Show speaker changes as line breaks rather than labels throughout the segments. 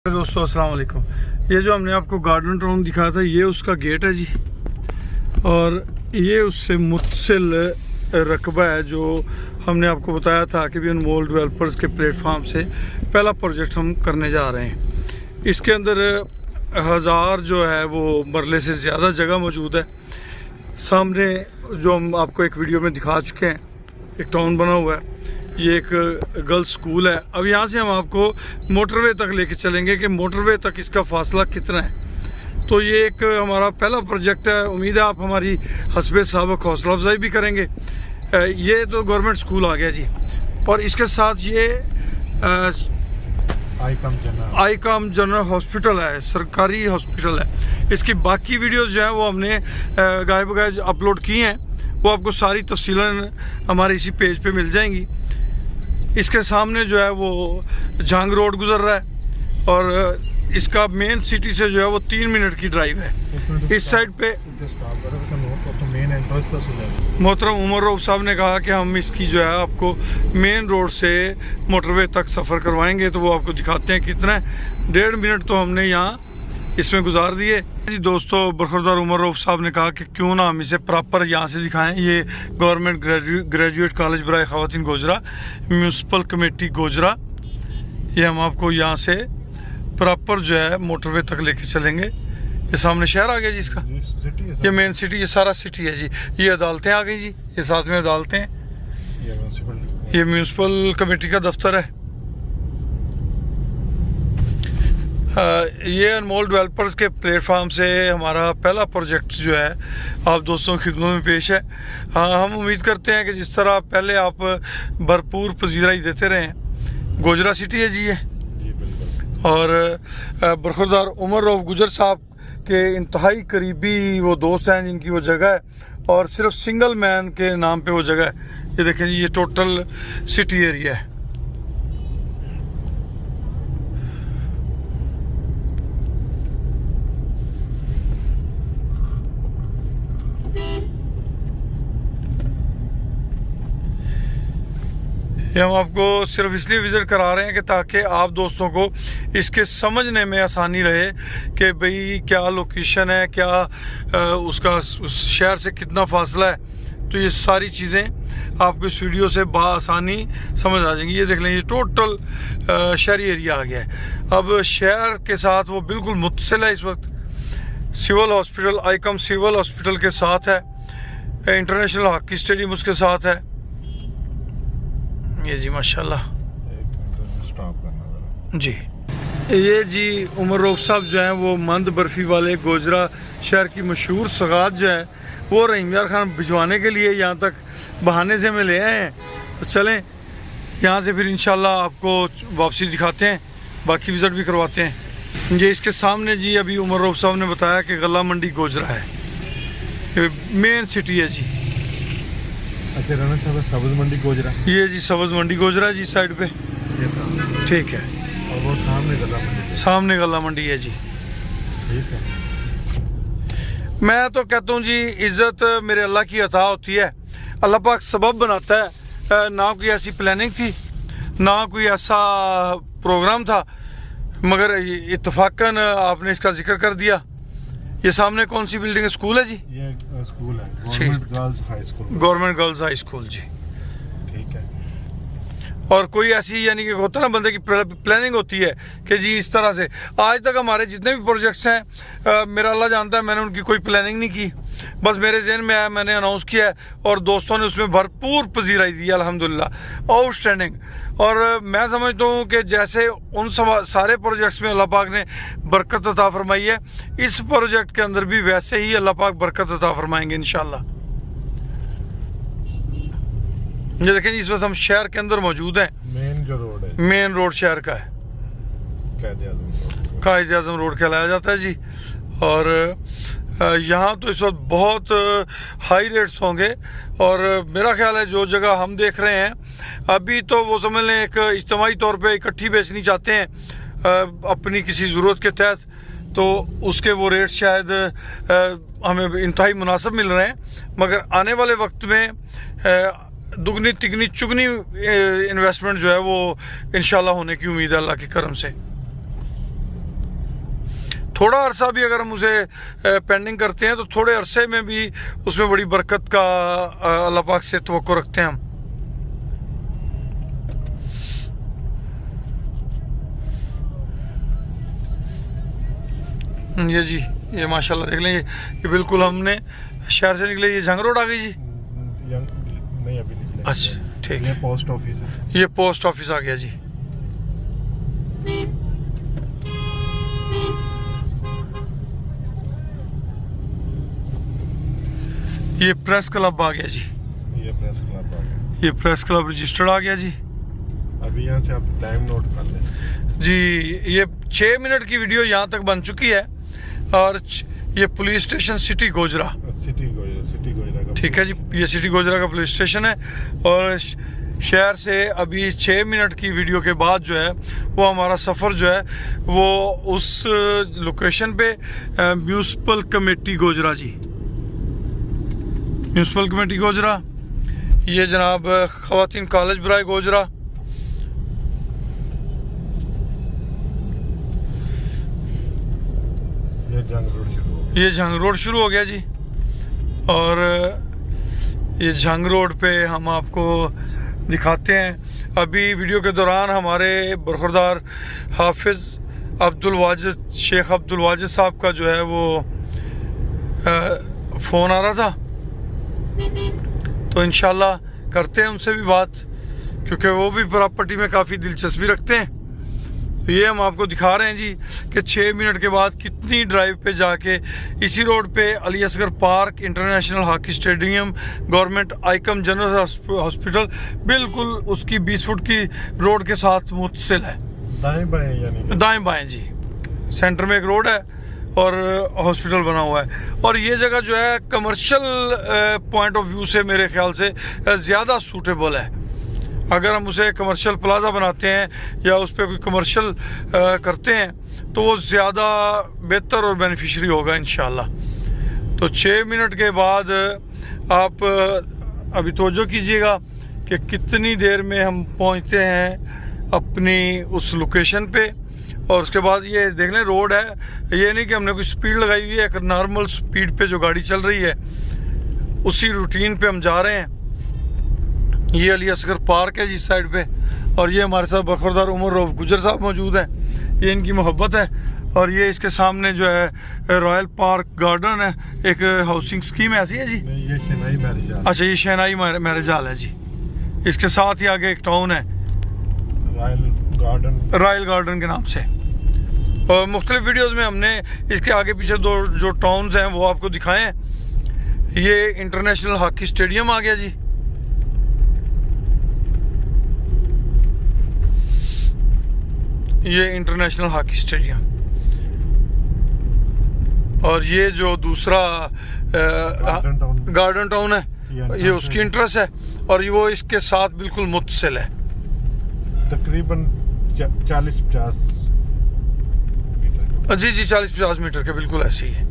दोस्तों अस्सलाम वालेकुम। ये जो हमने आपको गार्डन टाउन दिखाया था ये उसका गेट है जी, और ये उससे मुत्सिल रकबा है जो हमने आपको बताया था कि भी अनमोल डेवलपर्स के प्लेटफार्म से पहला प्रोजेक्ट हम करने जा रहे हैं। इसके अंदर 1000 जो है वो मरले से ज़्यादा जगह मौजूद है। सामने जो हम आपको एक वीडियो में दिखा चुके हैं एक टाउन बना हुआ है, ये एक गर्ल्स स्कूल है। अब यहाँ से हम आपको मोटरवे तक लेके चलेंगे कि मोटरवे तक इसका फासला कितना है। तो ये एक हमारा पहला प्रोजेक्ट है। उम्मीद है आप हमारी हस्बे साहब हौसला अफजाई भी करेंगे। ये तो गवर्नमेंट स्कूल आ गया जी, और इसके साथ ये आईकॉम जनरल हॉस्पिटल है, सरकारी हॉस्पिटल है। इसकी बाकी वीडियोज़ जो हैं वो हमने गाय बगाए अपलोड की हैं, वो आपको सारी तफसीलन हमारे इसी पेज पे मिल जाएंगी। इसके सामने जो है वो झांग रोड गुजर रहा है और इसका मेन सिटी से जो है वो 3 मिनट की ड्राइव है। इस साइड पे मोहतरम उमर रऊफ साहब ने कहा कि हम इसकी जो है आपको मेन रोड से मोटरवे तक सफ़र करवाएंगे, तो वो आपको दिखाते हैं कितना है। 1.5 मिनट तो हमने यहाँ इसमें गुजार दिए जी। दोस्तों बरखुरदार उमर रऊफ साहब ने कहा कि क्यों ना हम इसे प्रॉपर यहाँ से दिखाएं। ये गवर्नमेंट ग्रेजुएट कॉलेज बराए ख़वातीन गोजरा, म्यूनसिपल कमेटी गोजरा, ये हम आपको यहाँ से प्रॉपर जो है मोटरवे तक लेके चलेंगे। ये सामने शहर आ गया जी इसका, ये मेन सिटी, ये सारा सिटी है जी। ये अदालतें आ गई जी, ये साथ में अदालतें, ये म्यूनसिपल कमेटी का दफ्तर है। ये अनमोल डेवलपर्स के प्लेटफार्म से हमारा पहला प्रोजेक्ट जो है आप दोस्तों की खिदमत में पेश है। हम उम्मीद करते हैं कि जिस तरह पहले आप भरपूर पजीराई देते रहे। गोजरा सिटी है जी ये, और बरखुरदार उमर रऊफ गुजर साहब के इंतहाई करीबी वो दोस्त हैं जिनकी वो जगह है, और सिर्फ सिंगल मैन के नाम पे वो जगह है। ये देखें जी, ये टोटल सिटी एरिया है। ये हम आपको सिर्फ इसलिए विज़िट करा रहे हैं कि ताकि आप दोस्तों को इसके समझने में आसानी रहे कि भाई क्या लोकेशन है, क्या उसका उस शहर से कितना फासला है। तो ये सारी चीज़ें आपको इस वीडियो से बाआसानी समझ आ जाएंगी। ये देख लें, ये टोटल शहरी एरिया आ गया है। अब शहर के साथ वो बिल्कुल मुत्सिल है। इस वक्त सिविल हॉस्पिटल, आईकॉम सिविल हॉस्पिटल के साथ है, इंटरनेशनल हॉकी स्टेडियम उसके साथ है। ये जी माशाल्लाह जी। ये जी उमर रऊफ साहब जो हैं वो मंद बर्फ़ी वाले गोजरा शहर की मशहूर सगात जो है वो रहीम यार खान भिजवाने के लिए यहाँ तक बहाने से में ले आए हैं। तो चलें यहाँ से फिर इंशाल्लाह आपको वापसी दिखाते हैं, बाकी विज़िट भी करवाते हैं। ये इसके सामने जी अभी उमर रऊफ साहब ने बताया कि गला मंडी गोजरा है, मेन सिटी है जी।
अच्छा राना साहब, सब्ज़ मंडी गोजरा,
ये जी सब्ज़ मंडी गोजरा जी साइड पे, ठीक है।
और वो सामने गला मंडी,
सामने गला मंडी है जी,
ठीक है।
मैं तो कहता हूँ जी इज़्ज़त मेरे अल्लाह की अता होती है। अल्लाह पाक सबब बनाता है। ना कोई ऐसी प्लानिंग थी, ना कोई ऐसा प्रोग्राम था, मगर इत्तफाकन आपने इसका जिक्र कर दिया। ये सामने कौन सी बिल्डिंग है? स्कूल है जी,
ये स्कूल है, government girls high school,
government girls high school जी,
ठीक है।
और कोई ऐसी यानी कि होता है ना बंदे की प्लानिंग होती है कि जी इस तरह से। आज तक हमारे जितने भी प्रोजेक्ट्स हैं मेरा अल्लाह जानता है मैंने उनकी कोई प्लानिंग नहीं की, बस मेरे जहन में आया, मैंने अनाउंस किया है और दोस्तों ने उसमें भरपूर पजीराई दी अल्हम्दुलिल्लाह, आउटस्टैंडिंग। और मैं समझता हूँ कि जैसे उन सारे प्रोजेक्ट्स में अल्लाह पाक ने बरकत अता फरमाई है, इस प्रोजेक्ट के अंदर भी वैसे ही अल्लाह पाक बरकत अता फरमाएंगे इंशाल्लाह। ये देखें इस वक्त हम शहर के अंदर मौजूद हैं।
मेन जो रोड है,
मेन रोड शहर का है, कायद आज़म रोड कहलाया जाता है जी। और यहाँ तो इस वक्त बहुत हाई रेट्स होंगे, और मेरा ख्याल है जो जगह हम देख रहे हैं अभी तो वो समझ लें एक इज्तिमाई तौर पे इकट्ठी बेचनी चाहते हैं अपनी किसी ज़रूरत के तहत, तो उसके वो रेट शायद हमें इंतहाई मुनासिब मिल रहे हैं। मगर आने वाले वक्त में दुगनी तिगनी चुगनी इन्वेस्टमेंट जो है वो इंशाल्लाह होने की उम्मीद है अल्लाह के करम से। थोड़ा अरसा भी अगर हम उसे पेंडिंग करते हैं तो थोड़े अरसे में भी उसमें बड़ी बरकत का अल्लाह पाक से तवक्को रखते हैं हम। ये जी, ये माशाल्लाह देख लें, ये बिल्कुल हमने शहर से निकले, ये जंग रोड आ गई जी।
नहीं अभी निकले।
अच्छा ठीक
ये
है,
पोस्ट ऑफिस है।
ये पोस्ट ऑफिस आ गया जी। ये प्रेस क्लब आ गया जी।
ये प्रेस क्लब आ गया।
ये प्रेस क्लब रजिस्टर्ड आ गया जी।
अभी यहाँ से आप टाइम नोट कर लें
जी। ये 6 मिनट की वीडियो यहाँ तक बन चुकी है और ये police station city Gojra,
city Gojra का।
ठीक है जी, ये सिटी गोजरा का पुलिस स्टेशन है। और शहर से अभी 6 मिनट की वीडियो के बाद जो है वो हमारा सफ़र जो है वो उस लोकेशन पे म्यूनसिपल कमेटी गोजरा जी, म्यूनसिपल कमेटी गोजरा, ये जनाब ख़वातीन कॉलेज बराए गोजरा।
ये जंग रोड शुरू हो
ये झंग रोड शुरू हो गया जी। और ये झंग रोड पे हम आपको दिखाते हैं। अभी वीडियो के दौरान हमारे बरखुरदार हाफिज़ अब्दुल वाजिद, शेख अब्दुल वाजिद साहब का जो है वो फ़ोन आ रहा था, तो इंशाल्लाह करते हैं उनसे भी बात, क्योंकि वो भी प्रॉपर्टी में काफ़ी दिलचस्पी रखते हैं। तो ये हम आपको दिखा रहे हैं जी कि 6 मिनट के बाद कितनी ड्राइव पे जाके इसी रोड पे Ali Asgar park, international hockey stadium, government आइकम जनरल हॉस्पिटल बिल्कुल उसकी 20 फुट की रोड के साथ मुत्तसिल है।
दाएं बाएं यानी
दाएं बाएं जी, सेंटर में एक रोड है और हॉस्पिटल बना हुआ है। और ये जगह जो है कमर्शियल पॉइंट ऑफ व्यू से मेरे ख्याल से ज़्यादा सूटेबल है। अगर हम उसे कमर्शियल प्लाजा बनाते हैं या उस पर कोई कमर्शियल करते हैं तो वो ज़्यादा बेहतर और बेनिफिशरी होगा इंशाल्लाह। तो 6 मिनट के बाद आप अभी तवज्जो कीजिएगा कि कितनी देर में हम पहुंचते हैं अपनी उस लोकेशन पे। और उसके बाद ये देख लें रोड है, ये नहीं कि हमने कोई स्पीड लगाई हुई है, एक नॉर्मल स्पीड पे जो गाड़ी चल रही है उसी रूटीन पे हम जा रहे हैं। ये अली असगर पार्क है जी साइड पे, और ये हमारे साथ बरखुरदार उमर रऊफ गुजर साहब मौजूद हैं, ये इनकी मोहब्बत है। और ये इसके सामने जो है रॉयल पार्क गार्डन है, एक हाउसिंग स्कीम ऐसी है जी।
ये शहनाई मैरिज हॉल।
अच्छा, ये शहनाई मैरिज हॉल है जी। इसके साथ ही आगे एक टाउन है रॉयल गार्डन के नाम से। और मुख्तलिफ वीडियोज़ में हमने इसके आगे पीछे दो जो टाउन्स हैं वो आपको दिखाए हैं। ये इंटरनेशनल हॉकी स्टेडियम आ गया जी। ये इंटरनेशनल हॉकी स्टेडियम, और ये जो दूसरा गार्डन टाउन है ये उसकी इंटरेस्ट है, और ये वो इसके साथ बिल्कुल मुत्तसिल है।
तकरीबन 40-50 मीटर।
जी जी, 40-50 मीटर के बिल्कुल ऐसे ही है।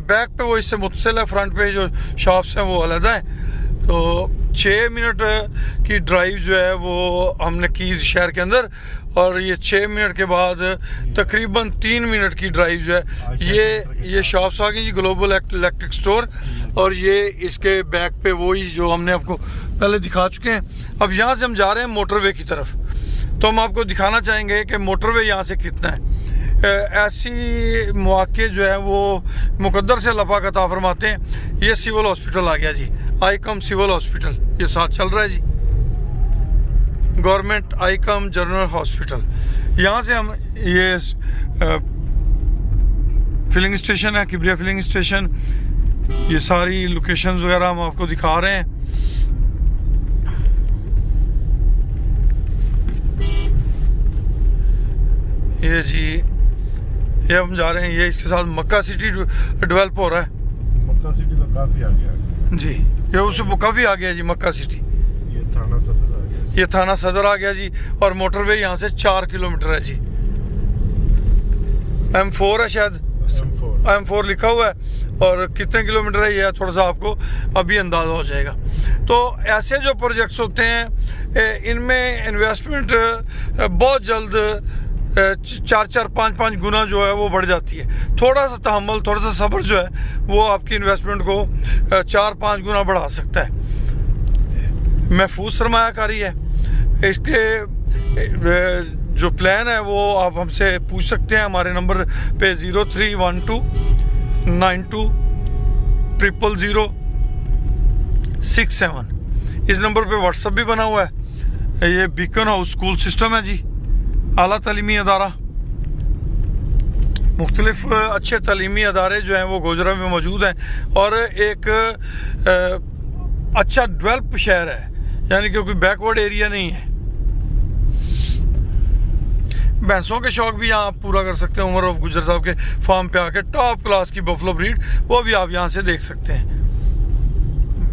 बैक पे वो इससे मुत्तसिल है, फ्रंट पे जो शॉप्स हैं वो अलग हैं। तो 6 मिनट की ड्राइव जो है वो हमने की शहर के अंदर, और ये 6 मिनट के बाद तकरीबन 3 मिनट की ड्राइव जो है ये शॉप्स आ गई जी, ग्लोबल इलेक्ट्रिक स्टोर। और ये इसके बैक पे वही जो हमने आपको पहले दिखा चुके हैं। अब यहाँ से हम जा रहे हैं मोटरवे की तरफ, तो हम आपको दिखाना चाहेंगे कि मोटरवे यहाँ से कितना है। ऐसी मौके जो है वो मुकद्दर से अल्लाह पाक अता फरमाते हैं। ये सिविल हॉस्पिटल आ गया जी, आइकम सिविल हॉस्पिटल, ये साथ चल रहा है जी, गवर्नमेंट आइकम जनरल हॉस्पिटल। यहाँ से हम ये फिलिंग स्टेशन है, किबरिया फिलिंग स्टेशन, ये सारी लोकेशंस वगैरह हम आपको दिखा रहे हैं। ये जी, ये हम जा रहे हैं, ये इसके साथ मक्का सिटी डेवलप हो रहा है।
मक्का सिटी तो काफ़ी आ गया
जी, ये उससे काफ़ी आ गया जी मक्का सिटी।
ये थाना सदर आ गया।
ये थाना सदर आ गया जी, और मोटरवे यहाँ से 4 किलोमीटर है जी। M4 है शायद, M4 लिखा हुआ है, और कितने किलोमीटर है ये थोड़ा सा आपको अभी अंदाज़ा हो जाएगा। तो ऐसे जो प्रोजेक्ट्स होते हैं इनमें इन्वेस्टमेंट बहुत जल्द 4-4, 5-5 गुना जो है वो बढ़ जाती है। थोड़ा सा तहम्मुल, थोड़ा सा सब्र जो है वो आपकी इन्वेस्टमेंट को 4-5 गुना बढ़ा सकता है। महफूज सरमायाकारी है। इसके जो प्लान है वो आप हमसे पूछ सकते हैं हमारे नंबर पे 031292000067। इस नंबर पे व्हाट्सअप भी बना हुआ है। ये बीकन हाउस स्कूल सिस्टम है जी, आला तालीमी अदारा। मुख्तलिफ अच्छे तालीमी अदारे जो हैं वो गोजरा में मौजूद हैं और एक अच्छा डेवलप शहर है, यानी कि कोई बैकवर्ड एरिया नहीं है। भैंसों के शौक भी यहाँ आप पूरा कर सकते हैं। उमर ऑफ गुजर साहब के फार्म पे आके टॉप क्लास की बफलो ब्रीड वो भी आप यहाँ से देख सकते हैं।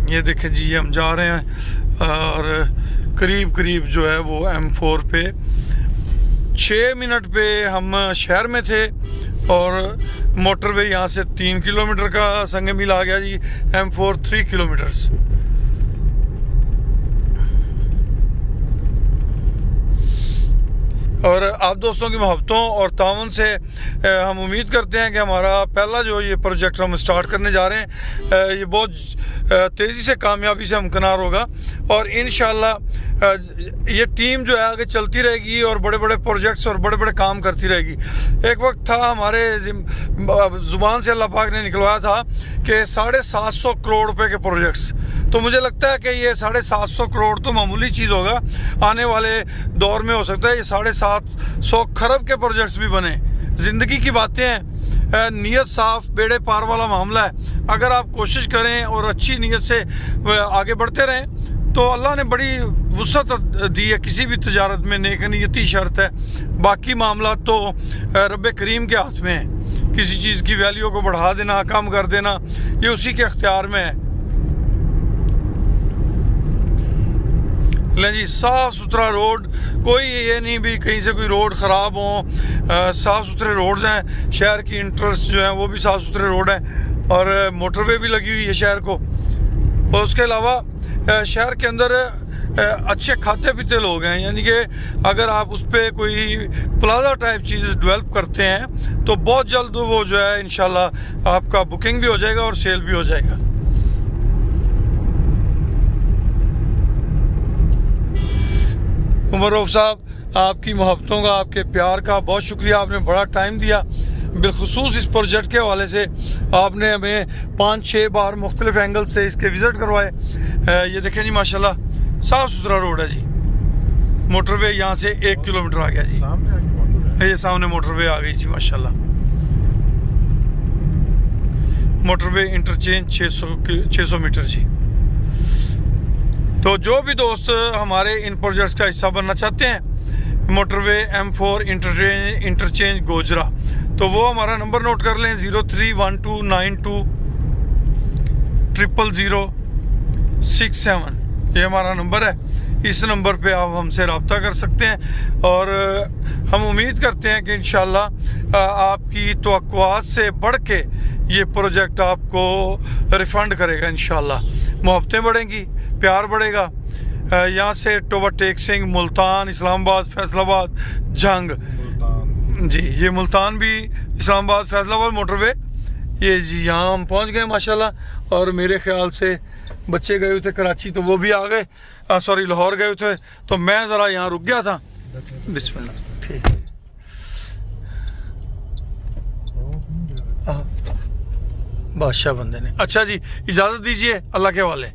ये देखें जी, हम जा रहे हैं और करीब करीब जो है वो M4 पे 6 मिनट पे हम शहर में थे और मोटरवे यहाँ से 3 किलोमीटर का संग मील आ गया जी। M4 3 kilometres. और आप दोस्तों की मोहब्बतों और ताउन से हम उम्मीद करते हैं कि हमारा पहला जो ये प्रोजेक्ट हम स्टार्ट करने जा रहे हैं ये बहुत तेज़ी से कामयाबी से हमकनार होगा और इंशाअल्लाह ये टीम जो है आगे चलती रहेगी और बड़े बड़े प्रोजेक्ट्स और बड़े बड़े काम करती रहेगी। एक वक्त था हमारे ज़ुबान से अल्लाह पाक ने निकलवाया था कि 750 करोड़ रुपए के प्रोजेक्ट्स। तो मुझे लगता है कि ये 750 करोड़ तो मामूली चीज़ होगा, आने वाले दौर में हो सकता है ये 750 खरब के प्रोजेक्ट्स भी बने। ज़िंदगी की बातें हैं, नीयत साफ बेड़े पार वाला मामला है। अगर आप कोशिश करें और अच्छी नीयत से आगे बढ़ते रहें तो अल्लाह ने बड़ी वुसअत दी है। किसी भी तजारत में नेक नीयती शर्त है, बाकी मामला तो रब करीम के हाथ में है। किसी चीज़ की वैल्यू को बढ़ा देना, कम कर देना, ये उसी के अख्तियार में है। लें जी, साफ़ सुथरा रोड, कोई ये नहीं भी कहीं से कोई रोड ख़राब हो, साफ़ सुथरे रोड्स हैं। शहर की इंटरेस्ट जो है वो भी साफ़ सुथरे रोड हैं और मोटरवे भी लगी हुई है शहर को। और उसके अलावा शहर के अंदर अच्छे खाते पीते लोग हैं, यानी कि अगर आप उस पर कोई प्लाजा टाइप चीज़ डेवलप करते हैं तो बहुत जल्द वो जो है इंशाल्लाह आपका बुकिंग भी हो जाएगा और सेल भी हो जाएगा। उमर रऊफ साहब, आपकी मोहब्बतों का, आपके प्यार का बहुत शुक्रिया। आपने बड़ा टाइम दिया, बिलखुसूस इस प्रोजेक्ट के हवाले से आपने हमें 5-6 बार मुख्तलिफ एंगल से इसके विज़िट करवाए। ये देखें जी, माशाल्लाह साफ़ सुथरा रोड है जी। मोटरवे यहाँ से 1 किलोमीटर आ गया जी। ये सामने मोटरवे आ गई जी, माशाल्लाह। मोटरवे इंटरचेंज 600 मीटर जी। तो जो भी दोस्त हमारे इन प्रोजेक्ट्स का हिस्सा बनना चाहते हैं, मोटरवे M4 इंटरचेंज गोजरा, तो वो हमारा नंबर नोट कर लें 031292000067। ये हमारा नंबर है। इस नंबर पे आप हमसे रब्ता कर सकते हैं और हम उम्मीद करते हैं कि इंशाल्लाह आपकी तवक्कुआत से बढ़ के ये प्रोजेक्ट आपको रिफ़ंड करेगा। इंशाल्लाह मोहब्बतें बढ़ेंगी, प्यार बढ़ेगा। यहाँ से टोबा टेक सिंह, मुल्तान, इस्लामाबाद, फैसलाबाद, जंग जी, ये मुल्तान भी इस्लामाबाद फैसलाबाद मोटरवे, ये जी यहाँ हम पहुँच गए माशाल्लाह। और मेरे ख्याल से बच्चे गए हुए थे कराची, तो वो भी आ गए, सॉरी लाहौर गए थे, तो मैं ज़रा यहाँ रुक गया था। बिस्मिल्लाह, ठीक है। बादशाह बंदे ने, अच्छा जी, इजाज़त दीजिए, अल्लाह के वाले।